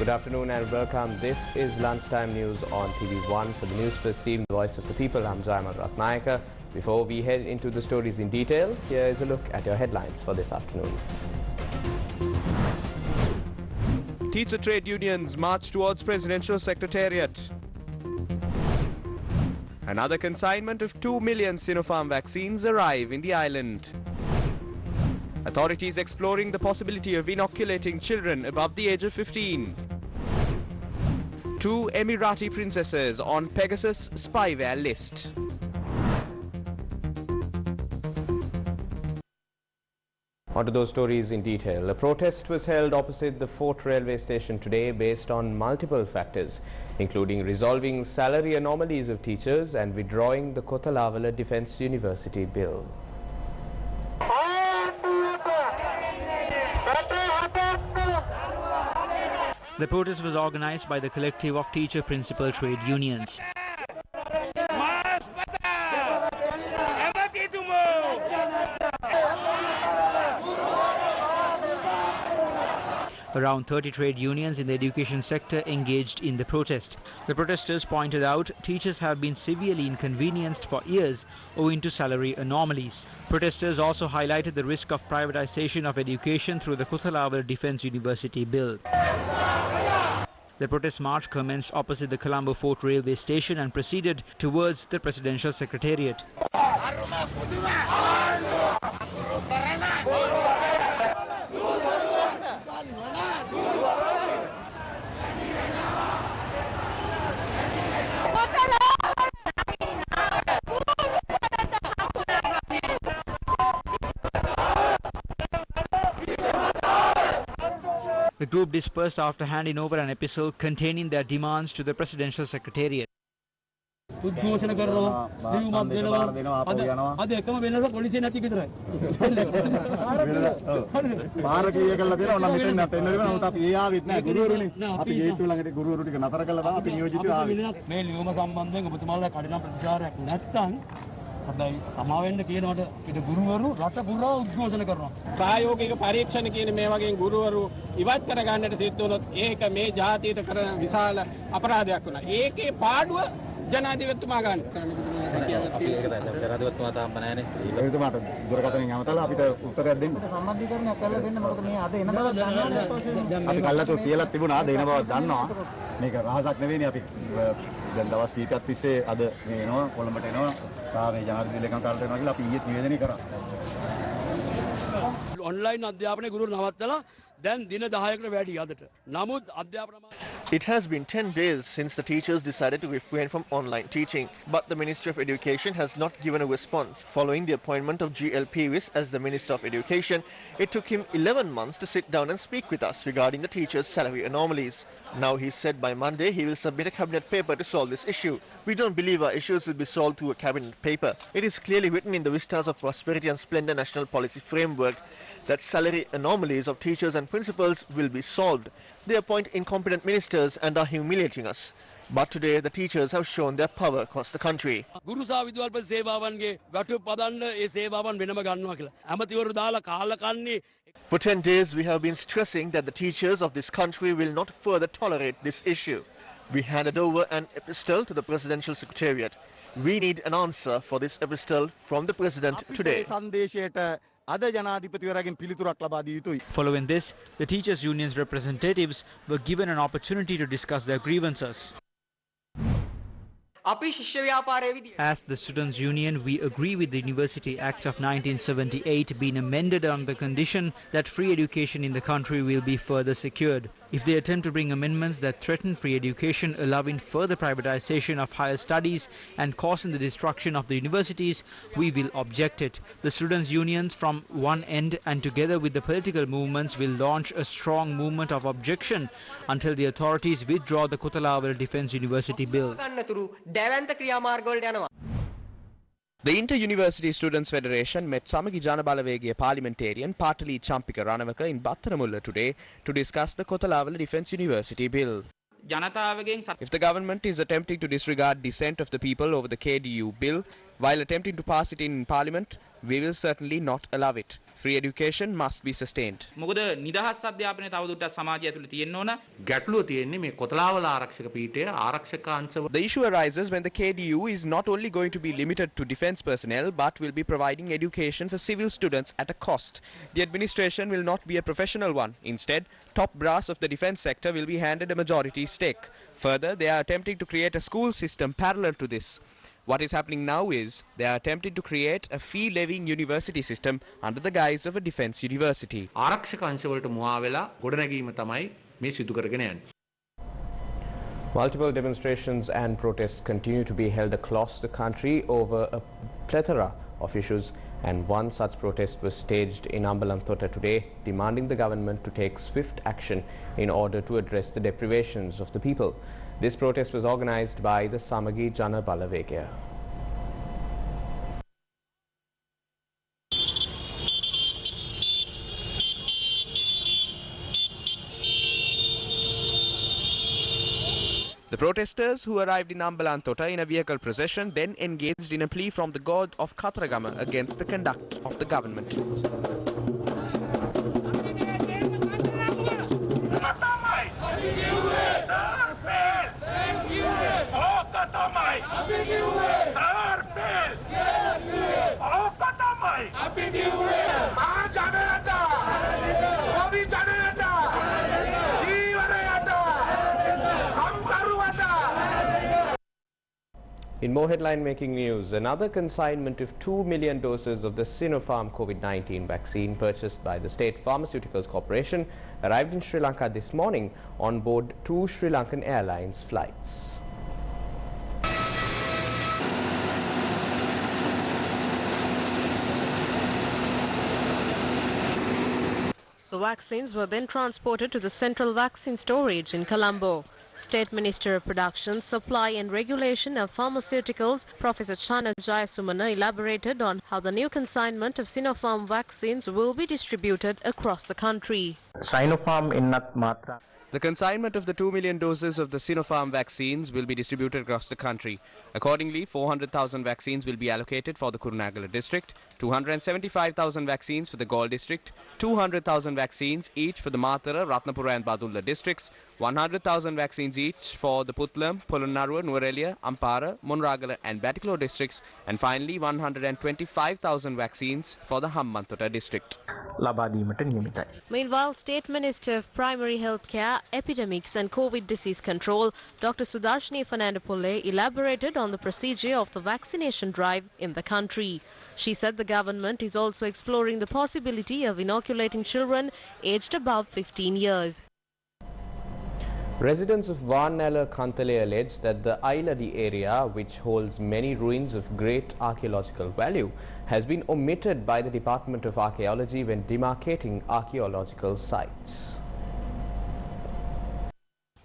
Good afternoon and welcome. This is lunchtime news on TV1 for the Newsfirst team, the voice of the people. I'm Jaimal Ratnayaka. Before we head into the stories in detail, here is a look at your headlines for this afternoon. Teacher trade unions march towards presidential secretariat. Another consignment of 2 million Sinopharm vaccines arrive in the island. Authorities exploring the possibility of inoculating children above the age of 15. 2 Emirati princesses on Pegasus spyware list. On to those stories in detail. A protest was held opposite the Fort railway station today based on multiple factors, including resolving salary anomalies of teachers and withdrawing the Kotalavala Defence University Bill. The protest was organised by the collective of teacher principal trade unions. Around 30 trade unions in the education sector engaged in the protest. The protesters pointed out teachers have been severely inconvenienced for years owing to salary anomalies. Protesters also highlighted the risk of privatisation of education through the Kotalavala Defence University Bill. The protest march commenced opposite the Colombo Fort railway station and proceeded towards the presidential secretariat. The group dispersed after handing over an epistle containing their demands to the presidential secretariat. සමාවෙන්න කියනකොට පිට ගුරුවරු රට පුරා උද්ඝෝෂණ කරනවා. ප්‍රායෝගික පරීක්ෂණ කියන මේ වගේ ගුරුවරු ඉවත් කර ගන්නට සිද්ධ වුණොත් ඒක මේ ජාතියට කරන විශාල අපරාධයක් වුණා. ඒකේ පාඩුව ජනාධිපතිතුමා ගන්න. ජනාධිපතිතුමා තාම නැහැනේ. ඒකතුමාට දුරකථනයෙන් යමතලා අපිට උත්තරයක් දෙන්න. සම්බන්ධීකරණයක් කරලා දෙන්න. මොකද මේ අද එන බව දන්නවනේ. අපි කල්ලාතෝ කියලා තිබුණා අද එන බව දන්නවා. මේක රහසක් නෙවෙයිනේ අපි දැන් දවස් කීපයක් තිස්සේ අද මේ එනවා කොළඹට එනවා සාමේ ජනාධිපති ලේකම්කාරට එනවා කියලා අපි ඊයේ නිවේදනය කරා. ඔන්ලයින් අධ්‍යාපනයේ ගුරු නවත්තලා දැන් දින 10කට වැඩි අදට. නමුත් අධ්‍යාපන It has been 10 days since the teachers decided to refrain from online teaching, but the Ministry of Education has not given a response. Following the appointment of G.L. Pevis as the Minister of Education, it took him 11 months to sit down and speak with us regarding the teachers' salary anomalies. Now he said by Monday he will submit a cabinet paper to solve this issue. We don't believe our issues will be solved through a cabinet paper. It is clearly written in the Vistas of Prosperity and Splendor National Policy Framework that salary anomalies of teachers and principals will be solved. They appoint incompetent ministers and are humiliating us. But today the teachers have shown their power across the country. For 10 days we have been stressing that the teachers of this country will not further tolerate this issue. We handed over an epistle to the Presidential Secretariat. We need an answer for this epistle from the President today. Following this, the teachers' union's representatives were given an opportunity to discuss their grievances. As the Students' Union, we agree with the University Act of 1978 being amended on the condition that free education in the country will be further secured. If they attempt to bring amendments that threaten free education, allowing further privatization of higher studies and causing the destruction of the universities, we will object it. The Students' Unions from one end and together with the political movements will launch a strong movement of objection until the authorities withdraw the Kotalavala Defence University Bill. The Inter-University Students' Federation met Samagi Janabalawegaya parliamentarian Patali Champika Ranawaka in Battaramulla today to discuss the Kotalavala Defence University Bill. If the government is attempting to disregard dissent of the people over the KDU bill while attempting to pass it in Parliament, we will certainly not allow it. Free education must be sustained. මොකද නිදහස් අධ්‍යාපනය තවදුරටත් සමාජය ඇතුළේ තියෙන්න ඕන. ගැටලුව තියෙන්නේ මේ කොතලාවල ආරක්ෂක පීඨය ආරක්ෂක අංශව. The issue arises when the KDU is not only going to be limited to defence personnel but will be providing education for civil students at a cost. The administration will not be a professional one. Instead, top brass of the defence sector will be handed a majority stake. Further, they are attempting to create a school system parallel to this. What is happening now is they are attempting to create a fee-levying university system under the guise of a defence university. ආරක්ෂක අංශවලට මුවා වෙලා ගොඩනැගීම තමයි මේ සිදු කරගෙන යන්නේ. Multiple demonstrations and protests continue to be held across the country over a plethora of issues, and one such protest was staged in Ambalanthota today, demanding the government to take swift action in order to address the deprivations of the people. This protest was organised by the Samagi Jana Balavegya. The protesters, who arrived in Ambalanthota in a vehicle procession, then engaged in a plea from the god of Kathragama against the conduct of the government. In more headline-making news, another consignment of 2 million doses of the Sinopharm COVID-19 vaccine purchased by the State Pharmaceuticals Corporation arrived in Sri Lanka this morning on board 2 Sri Lankan Airlines flights. The vaccines were then transported to the Central Vaccine Storage in Colombo. State Minister of Production, Supply and Regulation of Pharmaceuticals, Professor Chana Jayasumana, elaborated on how the new consignment of Sinopharm vaccines will be distributed across the country. Sinopharm innat matra. The consignment of the 2 million doses of the Sinopharm vaccines will be distributed across the country. Accordingly, 400,000 vaccines will be allocated for the Kurunegala district, 275,000 vaccines for the Galle district, 200,000 vaccines each for the Matara, Ratnapura and Badulla districts, 100,000 vaccines each for the Putlam, Polonnaruwa, Nuwara, Ampara, Monragala and Batticaloa districts, and finally 125,000 vaccines for the Hambantota district. Meanwhile, State Minister of Primary Healthcare, Epidemics and COVID Disease Control, Dr. Sudarshini Fernandopulle, elaborated on the procedure of the vaccination drive in the country. She said the government is also exploring the possibility of inoculating children aged above 15 years. Residents of Varnala Kantale allege that the Ailadi area, which holds many ruins of great archaeological value, has been omitted by the Department of Archaeology when demarcating archaeological sites.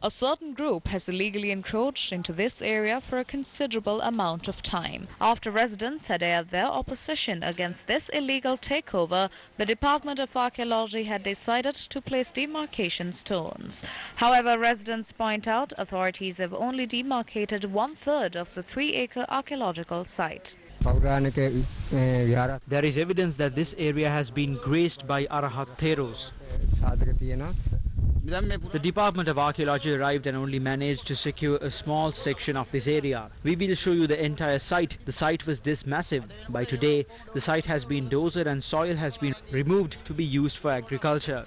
A certain group has illegally encroached into this area for a considerable amount of time. After residents had aired their opposition against this illegal takeover, the Department of Archaeology had decided to place demarcation stones. However, residents point out authorities have only demarcated 1/3 of the 3-acre archaeological site. There is evidence that this area has been graced by Arahat Theros. The Department of Archaeology arrived and only managed to secure a small section of this area. We will show you the entire site. The site was this massive. By today, the site has been dozed and soil has been removed to be used for agriculture.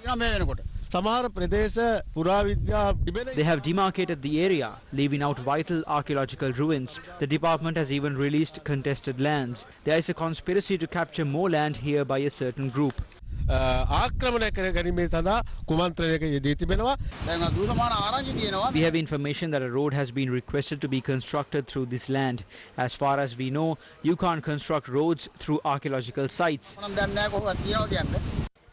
They have demarcated the area, leaving out vital archaeological ruins. The department has even released contested lands. There is a conspiracy to capture more land here by a certain group. We have information that a road has been requested to be constructed through this land. As far as we know, you can't construct roads through archaeological sites.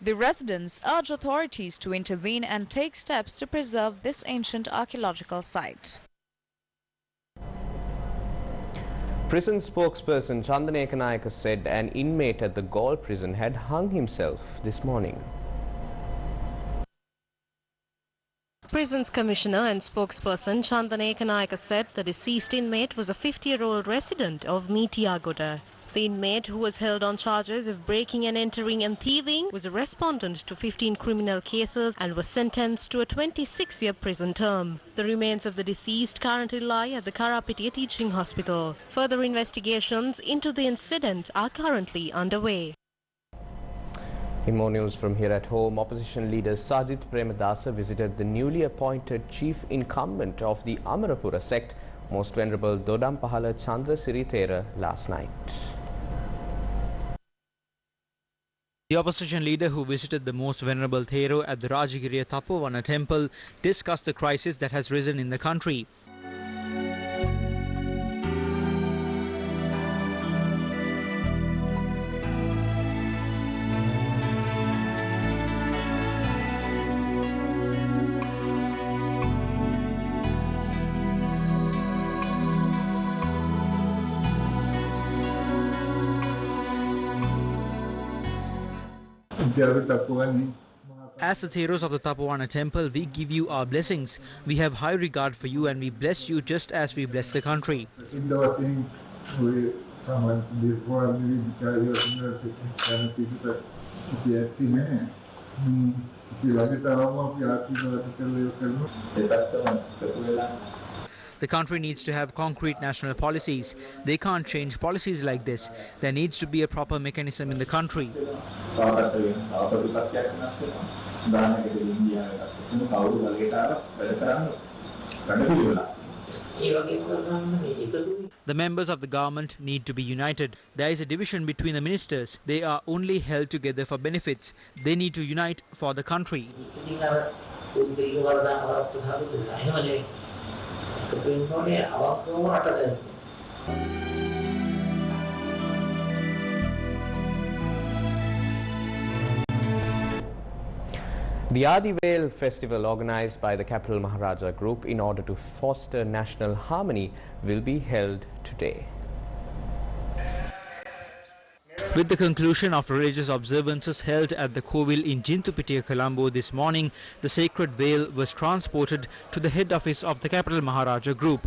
The residents urge authorities to intervene and take steps to preserve this ancient archaeological site. Prison spokesperson Chandan Ekanayaka said an inmate at the Galle prison had hung himself this morning. Prisons Commissioner and spokesperson Chandan Ekanayaka said the deceased inmate was a 50-year-old resident of Meetiyagoda. The inmate, who was held on charges of breaking and entering and thieving, was a respondent to 15 criminal cases and was sentenced to a 26-year prison term. The remains of the deceased currently lie at the Karapitiya Teaching Hospital. Further investigations into the incident are currently underway. In more news from here at home, opposition leader Sajith Premadasa visited the newly appointed chief incumbent of the Amarapura sect, Most Venerable Dodampahala Chandra Sirithera, last night. The opposition leader, who visited the Most Venerable Thero at the Rajagiriya Tapovana temple, discussed the crisis that has risen in the country. As the Theros of the Tapovana temple, we give you our blessings. We have high regard for you and we bless you just as we bless the country. The country needs to have concrete national policies. They can't change policies like this. There needs to be a proper mechanism in the country. The members of the government need to be united. There is a division between the ministers. They are only held together for benefits. They need to unite for the country. The Adi festival, organized by the Capital Maharaja Group in order to foster national harmony, will be held today. With the conclusion of religious observances held at the Kovil in Jintupitiya, Colombo this morning, the sacred veil was transported to the head office of the Capital Maharaja Group.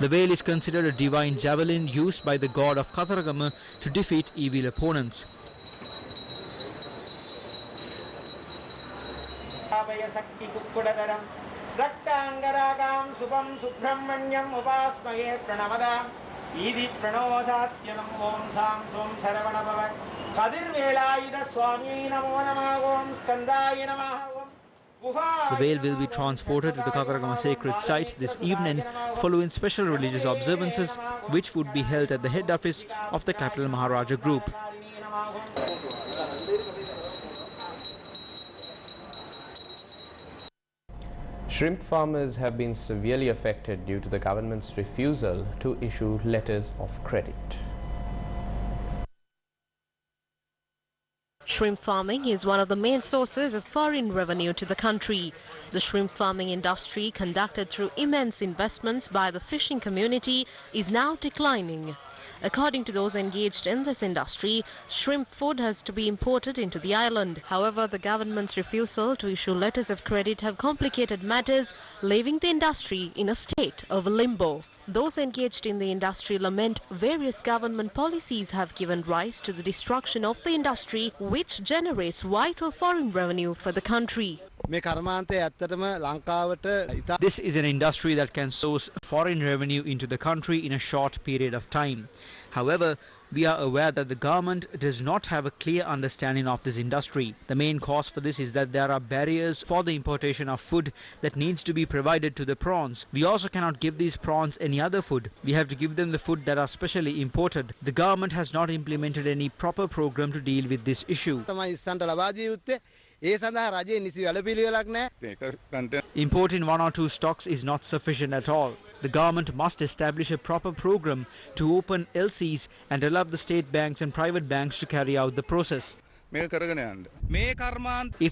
The veil is considered a divine javelin used by the god of Katharagama to defeat evil opponents. The veil will be transported to the Katharagama sacred site this evening following special religious observances which would be held at the head office of the Capital Maharaja Group. Shrimp farmers have been severely affected due to the government's refusal to issue letters of credit. Shrimp farming is one of the main sources of foreign revenue to the country. The shrimp farming industry, conducted through immense investments by the fishing community, is now declining. According to those engaged in this industry, shrimp food has to be imported into the island. However, the government's refusal to issue letters of credit have complicated matters, leaving the industry in a state of limbo. Those engaged in the industry lament various government policies have given rise to the destruction of the industry, which generates vital foreign revenue for the country. This is an industry that can source foreign revenue into the country in a short period of time. However, we are aware that the government does not have a clear understanding of this industry. The main cause for this is that there are barriers for the importation of food that needs to be provided to the prawns. We also cannot give these prawns any other food. We have to give them the food that are specially imported. The government has not implemented any proper program to deal with this issue. Importing one or two stocks is not sufficient at all. The government must establish a proper program to open LCs and allow the state banks and private banks to carry out the process. If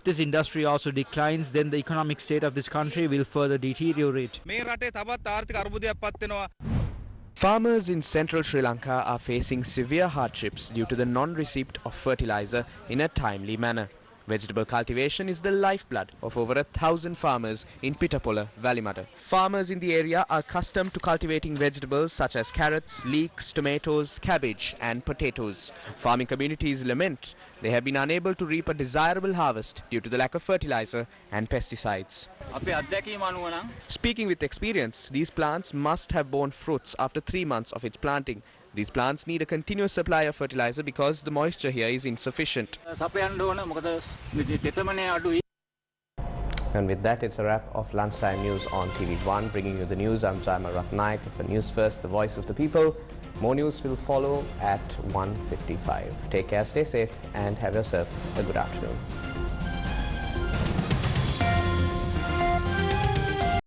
this industry also declines, then the economic state of this country will further deteriorate. Farmers in central Sri Lanka are facing severe hardships due to the non-receipt of fertilizer in a timely manner. Vegetable cultivation is the lifeblood of over 1,000 farmers in Pitapola, Valimata. Farmers in the area are accustomed to cultivating vegetables such as carrots, leeks, tomatoes, cabbage and potatoes. Farming communities lament they have been unable to reap a desirable harvest due to the lack of fertilizer and pesticides. Speaking with experience, these plants must have borne fruits after 3 months of its planting. These plants need a continuous supply of fertilizer because the moisture here is insufficient. And with that, it's a wrap of Lunchtime News on TV1. Bringing you the news, I'm Jaima Ratnaik for News First, the voice of the people. More news will follow at 1:55. Take care, stay safe, and have yourself a good afternoon.